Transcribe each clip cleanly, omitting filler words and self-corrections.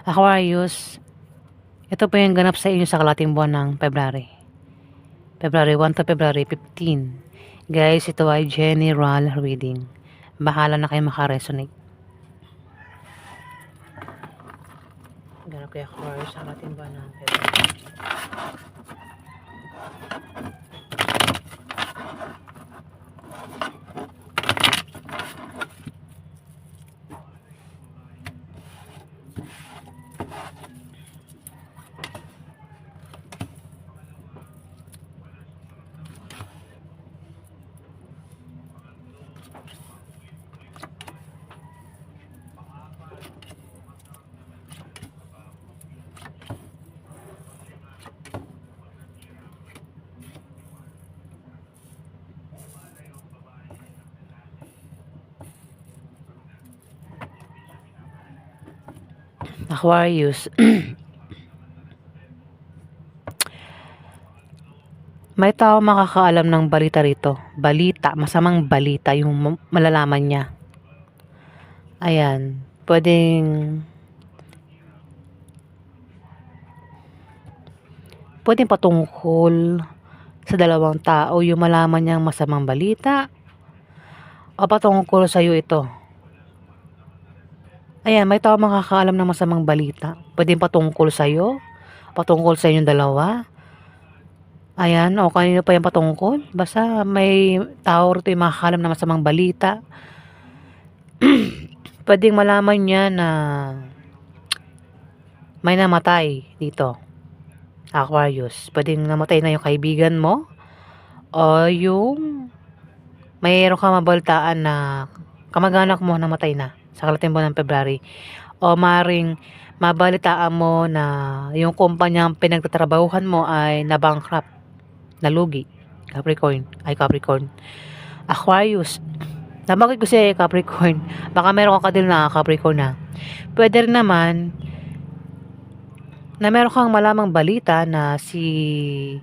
Aquarius, ito po yung ganap sa inyo sa kalating buwan ng February. February 1 to February 15. Guys, ito ay general reading. Bahala na kayo makaresonate. Ganap kay Aquarius sa kalating buwan ng February. Aquarius, may tao makakaalam ng balita rito. Balita, masamang balita yung malalaman niya. Ayan, pwedeng patungkol sa dalawang tao yung malaman niyang masamang balita o patungkol sa iyo ito. Ayan, may tao makakaalam ng masamang balita. Pwedeng patungkol sa iyo, patungkol sa inyong dalawa. Ayan, o kanino pa yung patungkol. Basta may tao rito yung makakaalam ng masamang balita. Pwedeng malaman niya na may namatay dito. Aquarius, pwedeng namatay na yung kaibigan mo o yung mayroon ka mabalitaan na kamag-anak mo namatay na sa kalating buwan ng February. O maring mabalitaan mo na yung kumpanyang pinagtatrabahuhan mo ay na-bankrupt, nalugi. Capricorn. Aquarius, nabanggit ko si Capricorn. Baka meron ka din na Capricorn na. Pwede rin naman na meron kang malamang balita na si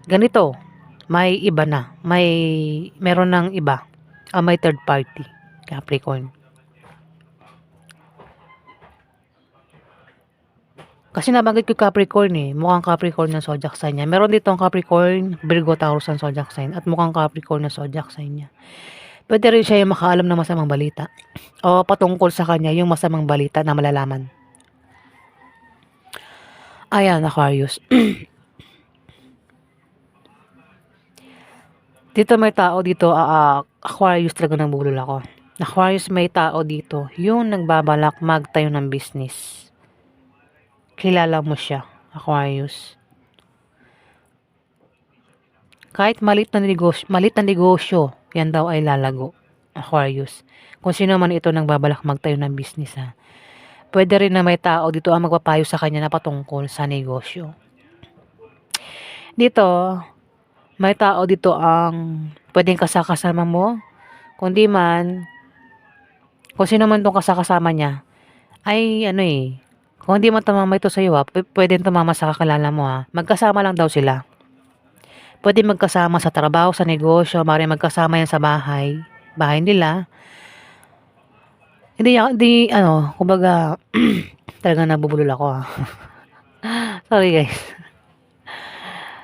ganito, may iba na. Meron ng iba. May third party. Capricorn. Kasi nabanggit ko Capricorn eh. Mukhang Capricorn ng zodiac sign niya. Meron dito ang Capricorn, Virgo, Taurus ang zodiac sign. At mukhang Capricorn na zodiac sign niya. Pwede rin siya yung makaalam ng masamang balita. O patungkol sa kanya yung masamang balita na malalaman. Ayan, Aquarius. Dito may tao dito, Aquarius talaga nang bulol ako. Aquarius, may tao dito, yung nagbabalak magtayo ng business. Kilala mo siya, Aquarius. Kahit malit na negosyo, yan daw ay lalago, Aquarius. Kung sino man ito nagbabalak magtayo ng business ha. Pwede rin na may tao dito ang magpapayo sa kanya na patungkol sa negosyo. Dito, may tao dito ang pwedeng kasama mo. Kung di man, kung sino man itong kasama niya, ay kung di man tumama ito sa iyo pwedeng tumama sa kakilala mo ha. Magkasama lang daw sila. Pwede magkasama sa trabaho, sa negosyo, mari magkasama yan sa bahay nila. Kumbaga, talagang nabubulol ako ha. Sorry guys.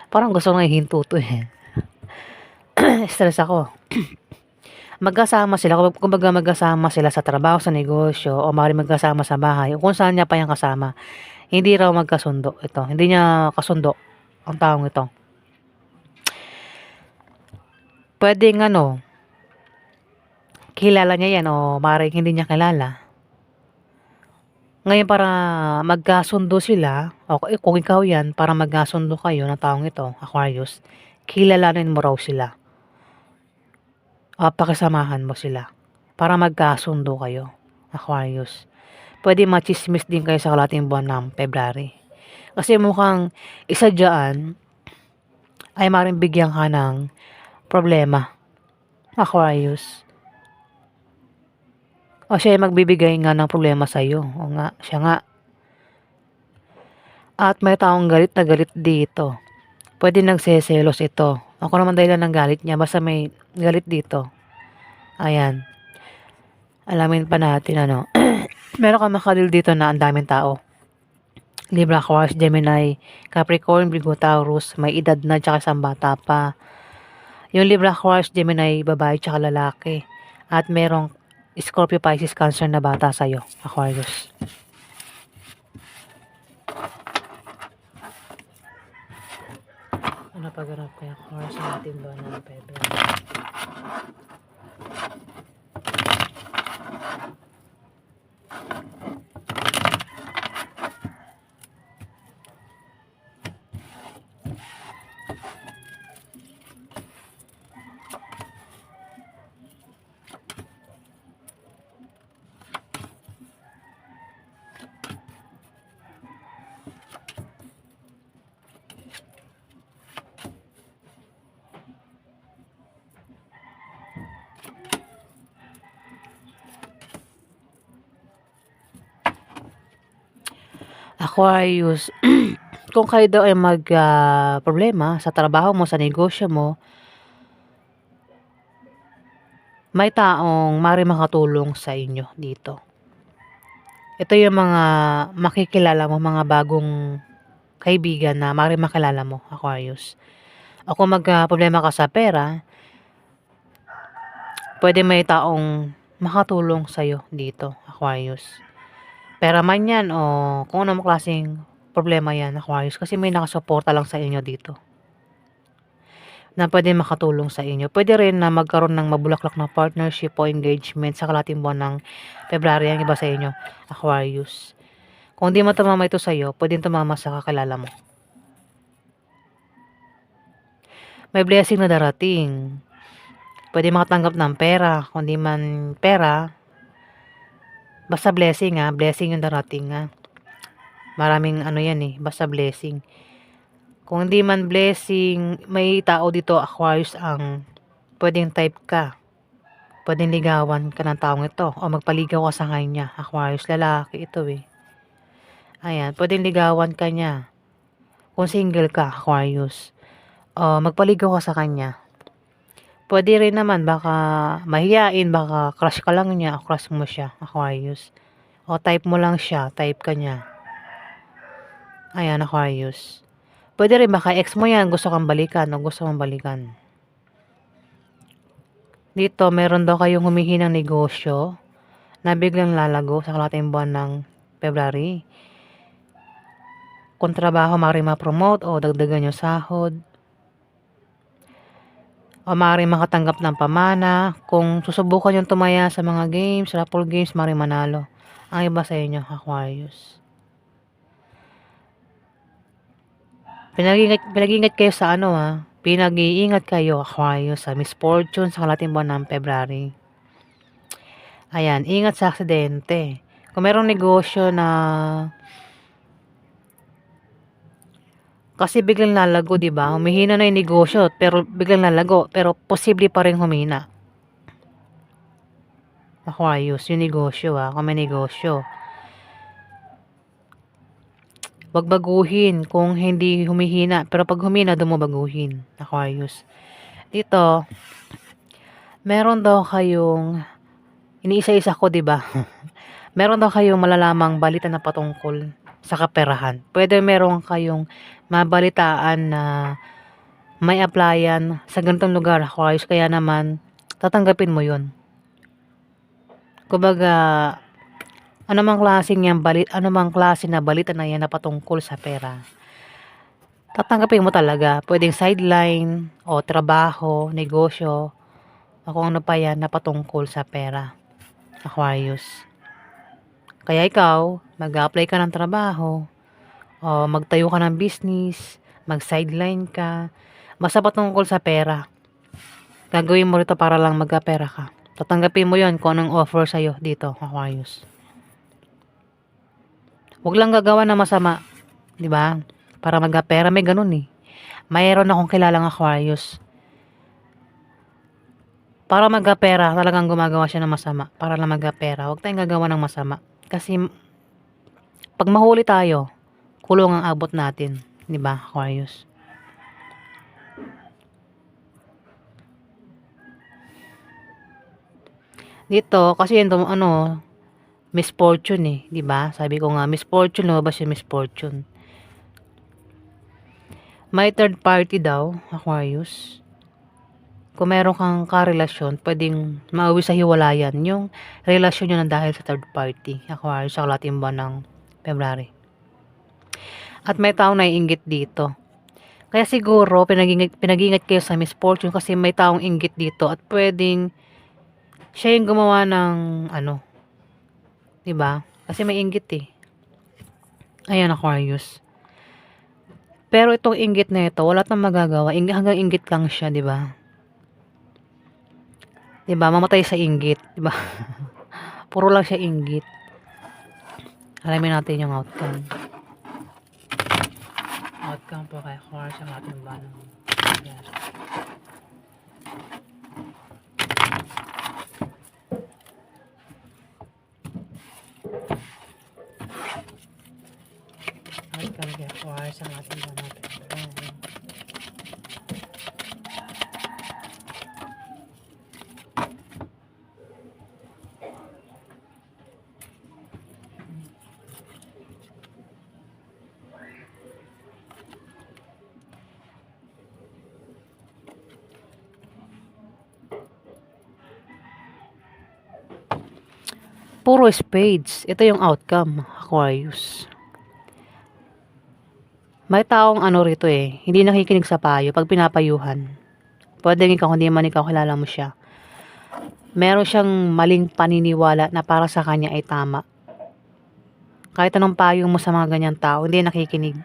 Parang gusto nga ihinto to eh. Stress ako. Magkasama sila, kumbaga magkasama sila sa trabaho, sa negosyo, o mari magkasama sa bahay, o kung saan niya pa yung kasama. Hindi raw magkasundo ito. Hindi niya kasundo ang taong ito. Pwedeng kilala niya yan o maring hindi niya kilala. Ngayon para magkasundo sila, o kung ikaw yan, para magkasundo kayo ng taong ito, Aquarius, kilalanin mo raw sila. Pakisamahan mo sila para magkasundo kayo, Aquarius. Pwede machismis din kayo sa kalating buwan ng February. Kasi mukhang isa dyan ay maring bigyan ka ng problema, Aquarius. O siya ay magbibigay nga ng problema sa iyo. O nga, siya nga. At may taong galit na galit dito. Pwede nagseselos ito. Ako naman dahilan ng galit niya. Basta may galit dito. Ayan. Alamin pa natin Meron kang makadil dito na ang daming tao. Libra, Aquarius, Gemini, Capricorn, Virgo, Taurus, may edad na tsaka isang bata pa. Yung Libra, Aquarius, Gemini, babae tsaka lalaki. At merong Scorpio, Pisces, Cancer na bata sa'yo, Aquarius. Ano pagharap kay Aquarius sa ating buwan ng February? Aquarius, kung kayo daw ay problema sa trabaho mo, sa negosyo mo, may taong mari makatulong sa inyo dito. Ito yung mga makikilala mo, mga bagong kaibigan na mari makilala mo, Aquarius. O kung problema ka sa pera, pwede may taong makatulong sa'yo dito, Aquarius. Pera man yan o kung anong klaseng problema yan, Aquarius. Kasi may nakasuporta lang sa inyo dito na pwede makatulong sa inyo. Pwede rin na magkaroon ng mabulaklak na partnership o engagement sa kalating buwan ng February ang iba sa inyo, Aquarius. Kung di mo tumama ito sa'yo, pwede tumama sa kakilala mo. May blessing na darating. Pwede makatanggap ng pera. Kung di man pera, basta blessing blessing yung darating Maraming yan basta blessing. Kung hindi man blessing, may tao dito, Aquarius, ang pwedeng type ka. Pwedeng ligawan ka ng taong ito o magpaligaw ka sa kanya. Aquarius, lalaki ito Ayan, pwedeng ligawan ka niya. Kung single ka, Aquarius, o magpaligaw ka sa kanya. Pwede rin naman, baka mahiyain, baka crush ka lang niya o crush mo siya, Aquarius. O type mo lang siya, type ka niya. Ayan, Aquarius. Pwede rin baka ex mo yan, gusto kang balikan o gusto mong balikan. Dito, meron daw kayong humihinang negosyo na biglang lalago sa kalating buwan ng February. Kung trabaho, maaaring ma-promote o dagdagan yung sahod. O maaaring makatanggap ng pamana. Kung susubukan yung tumaya sa mga games, raffle games, maaaring manalo. Ang iba sa inyo, Aquarius. Pinag-ingat kayo sa pinag-iingat kayo, Aquarius, sa misfortune sa kalating buwan ng February. Ayan, ingat sa aksidente. Kung merong negosyo na kasi biglang lalago, di ba? Humihina na yung negosyo, pero biglang lalago, pero posible pa rin humina. Aquarius, yung negosyo kung may negosyo. Wag baguhin kung hindi humihina, pero pag humina, doon mo baguhin, Aquarius. Dito, meron daw kayong iniisa-isa ko, di ba? Meron daw kayong malalamang balita na patungkol sa kaperahan. Pwede meron kayong mabalitaan na may applyan sa ganitong lugar, Aquarius, kaya naman tatanggapin mo yun. Kumbaga, anumang klase na balita na yan na patungkol sa pera, tatanggapin mo talaga. Pwedeng sideline o trabaho, negosyo, o kung ano pa yan na patungkol sa pera, Aquarius. Kaya ikaw, mag-apply ka ng trabaho, o magtayo ka ng business, mag-sideline ka, basta patungkol sa pera. Gagawin mo rito para lang magka-pera ka. Tatanggapin mo yon kung anong offer sa'yo dito, Aquarius. Huwag lang gagawa ng masama, di ba? Para magka-pera, may ganun Mayroon akong kilalang Aquarius. Para magka-pera, talagang gumagawa siya ng masama. Para lang magka-pera, huwag tayong gagawa ng masama. Kasi, pag mahuli tayo, kulong ang abot natin. Di ba, Aquarius? Dito, kasi misfortune di ba? Sabi ko nga, misfortune, lumabas yung misfortune. May third party daw, Aquarius. Kung meron kang karelasyon, pwedeng mauwi sa hiwalayan yung relasyon nyo na dahil sa third party, Aquarius, sa kalating buwan ng February. At may taong naiinggit dito. Kaya siguro, pinag-ingat kayo sa misfortune kasi may taong inggit dito at pwedeng siya yung gumawa ng ano, 'di ba? Kasi may inggit eh. Ayan, Aquarius. Pero itong inggit na ito, wala tang magagawa. Hanggang inggit lang siya, 'di ba? 'Di ba? Mamatay sa inggit, 'di ba? Puro lang siya inggit. Alamin natin yung outcome. Outcome po kay Aquarius ang ating banang. Ayan. Outcome kay Aquarius ang ating banang. Puro spades. Ito yung outcome, Aquarius. May taong ano rito eh, hindi nakikinig sa payo pag pinapayuhan. Pwedeng ikaw, hindi man ikaw kilala mo siya. Meron siyang maling paniniwala na para sa kanya ay tama. Kahit anong payo mo sa mga ganyang tao, hindi nakikinig.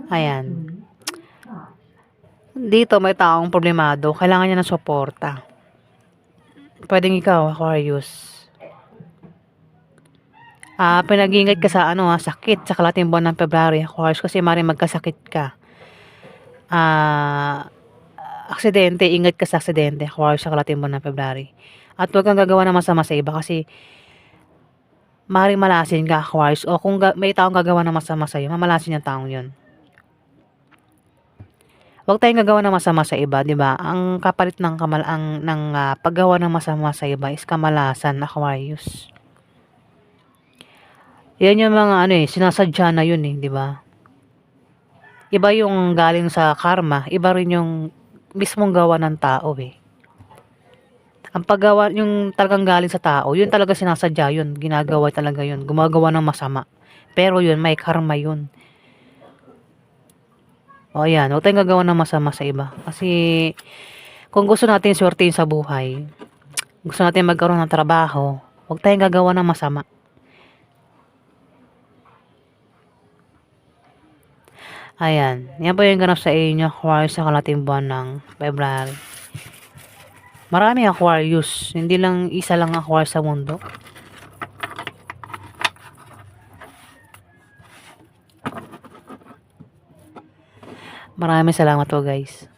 Ayan. Dito may taong problemado, kailangan niya ng suporta. Pwedeng ikaw, Aquarius. Pinag-iingat ka sa sakit sa kalating buwan ng February, Aquarius, kasi maaaring magkasakit ka. Aksidente, ingat ka sa aksidente, Aquarius, sa kalating buwan ng February. At huwag kang gagawa ng masama sa iba kasi maaaring malasin ka, Aquarius, o kung may taong gagawa ng masama sa iyo, mamalasin yung taong yun. Huwag tayong gagawa ng masama sa iba, 'di ba? Ang kapalit ng paggawa ng masama sa iba is kamalasan, Aquarius. Yan yung mga sinasadya na yun eh, 'di ba? Iba yung galing sa karma, iba rin yung mismong gawa ng tao eh. Ang paggawa, yung talagang galing sa tao, yun talaga sinasadya yun, ginagawa talaga yun, gumagawa ng masama. Pero yun, may karma yun. O yan, huwag tayong gagawa ng masama sa iba. Kasi kung gusto natin swertein sa buhay, gusto natin magkaroon ng trabaho, huwag tayong gagawa ng masama. Ayan, yan po yung ganap sa inyo, Aquarius, sa kalating buwan ng February. Marami Aquarius, hindi lang isa lang Aquarius sa mundo. Maraming salamat po guys.